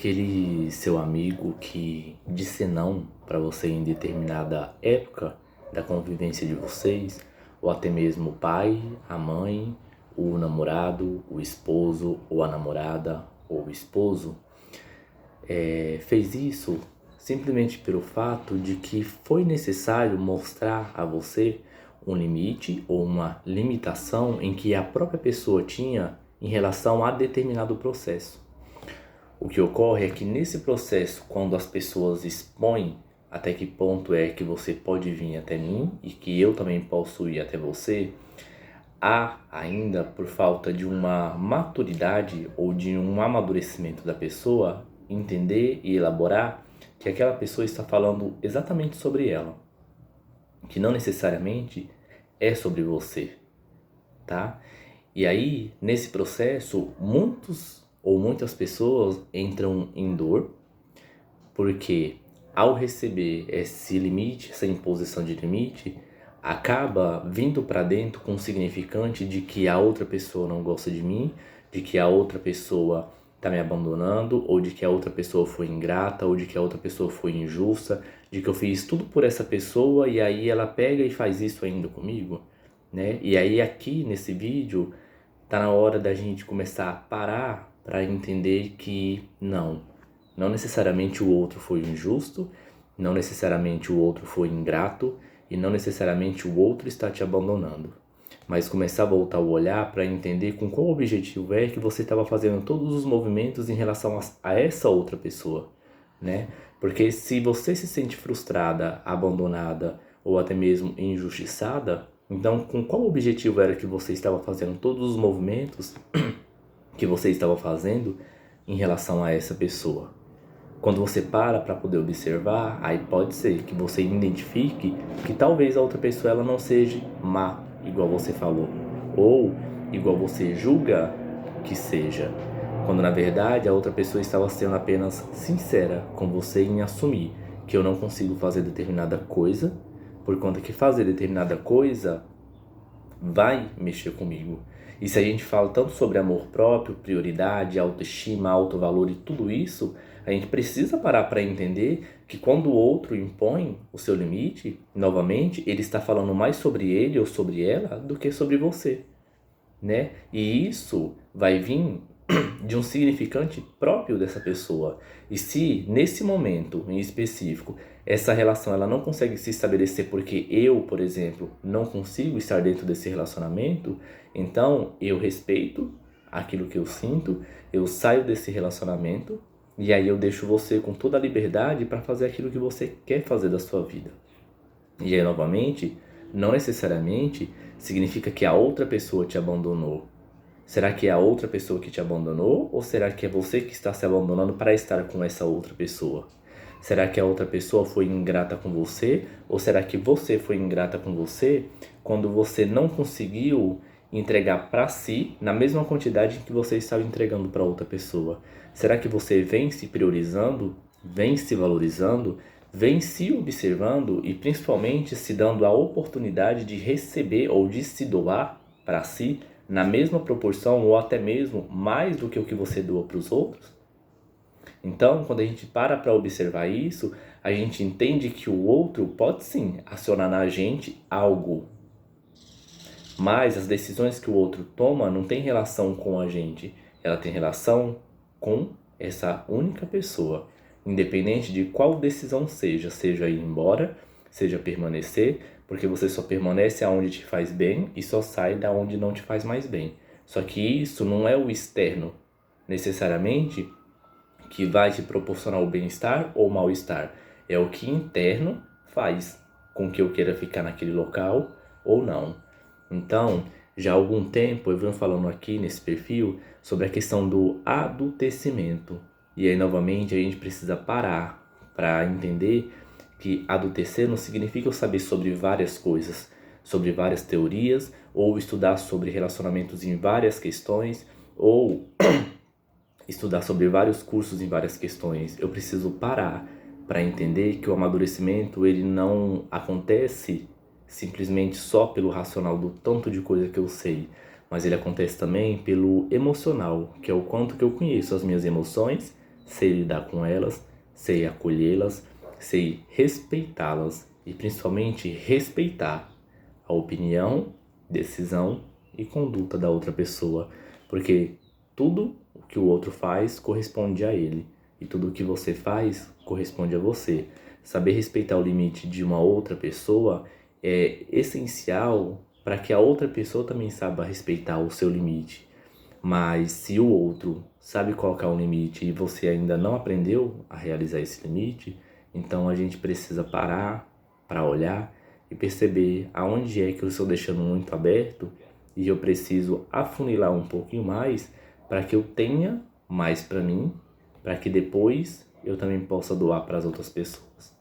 aquele seu amigo que disse não para você em determinada época da convivência de vocês, ou até mesmo o pai, a mãe, o namorado, o esposo, ou a namorada, ou o esposo, fez isso simplesmente pelo fato de que foi necessário mostrar a você um limite ou uma limitação em que a própria pessoa tinha em relação a determinado processo. O que ocorre é que nesse processo, quando as pessoas expõem até que ponto é que você pode vir até mim e que eu também posso ir até você, há ainda, por falta de uma maturidade ou de um amadurecimento da pessoa, entender e elaborar que aquela pessoa está falando exatamente sobre ela, que não necessariamente é sobre você, tá? E aí, nesse processo, muitos ou muitas pessoas entram em dor, porque ao receber esse limite, essa imposição de limite, acaba vindo para dentro com o significante de que a outra pessoa não gosta de mim, de que a outra pessoa está me abandonando, ou de que a outra pessoa foi ingrata, ou de que a outra pessoa foi injusta, de que eu fiz tudo por essa pessoa e aí ela pega e faz isso ainda comigo, né? E aí aqui nesse vídeo tá na hora da gente começar a parar para entender que não necessariamente o outro foi injusto, não necessariamente o outro foi ingrato e não necessariamente o outro está te abandonando. Mas começar a voltar o olhar para entender com qual objetivo é que você estava fazendo todos os movimentos em relação a essa outra pessoa, né? Porque se você se sente frustrada, abandonada ou até mesmo injustiçada, então com qual objetivo era que você estava fazendo todos os movimentos que você estava fazendo em relação a essa pessoa? Quando você para poder observar, aí pode ser que você identifique que talvez a outra pessoa ela não seja má, igual você falou, ou igual você julga que seja, quando na verdade a outra pessoa estava sendo apenas sincera com você em assumir que eu não consigo fazer determinada coisa, por conta que fazer determinada coisa vai mexer comigo. E se a gente fala tanto sobre amor próprio, prioridade, autoestima, autovalor e tudo isso, a gente precisa parar para entender que quando o outro impõe o seu limite, novamente, ele está falando mais sobre ele ou sobre ela do que sobre você, né? E isso vai vir de um significante próprio dessa pessoa. E se nesse momento em específico essa relação ela não consegue se estabelecer porque eu, por exemplo, não consigo estar dentro desse relacionamento, então eu respeito aquilo que eu sinto, eu saio desse relacionamento e aí eu deixo você com toda a liberdade para fazer aquilo que você quer fazer da sua vida. E aí, novamente, não necessariamente significa que a outra pessoa te abandonou. Será que é a outra pessoa que te abandonou? Ou será que é você que está se abandonando para estar com essa outra pessoa? Será que a outra pessoa foi ingrata com você? Ou será que você foi ingrata com você quando você não conseguiu entregar para si na mesma quantidade que você estava entregando para outra pessoa? Será que você vem se priorizando, vem se valorizando, vem se observando e principalmente se dando a oportunidade de receber ou de se doar para si na mesma proporção ou até mesmo mais do que o que você doa para os outros? Então, quando a gente para observar isso, a gente entende que o outro pode sim acionar na gente algo, mas as decisões que o outro toma não tem relação com a gente, ela tem relação com essa única pessoa, independente de qual decisão seja ir embora, seja permanecer, porque você só permanece aonde te faz bem e só sai da onde não te faz mais bem. Só que isso não é o externo, necessariamente, que vai te proporcionar o bem-estar ou o mal-estar. É o que interno faz com que eu queira ficar naquele local ou não. Então, já há algum tempo eu venho falando aqui nesse perfil sobre a questão do adultecimento. E aí, novamente, a gente precisa parar para entender que adultecer não significa eu saber sobre várias coisas, sobre várias teorias, ou estudar sobre relacionamentos em várias questões, ou estudar sobre vários cursos em várias questões. Eu preciso parar para entender que o amadurecimento ele não acontece simplesmente só pelo racional do tanto de coisa que eu sei, mas ele acontece também pelo emocional, que é o quanto que eu conheço as minhas emoções, sei lidar com elas, sei acolhê-las, sei respeitá-las e principalmente respeitar a opinião, decisão e conduta da outra pessoa, porque tudo o que o outro faz corresponde a ele e tudo o que você faz corresponde a você. Saber respeitar o limite de uma outra pessoa é essencial para que a outra pessoa também saiba respeitar o seu limite. Mas se o outro sabe colocar um limite e você ainda não aprendeu a realizar esse limite, então a gente precisa parar para olhar e perceber aonde é que eu estou deixando muito aberto e eu preciso afunilar um pouquinho mais para que eu tenha mais para mim, para que depois eu também possa doar para as outras pessoas.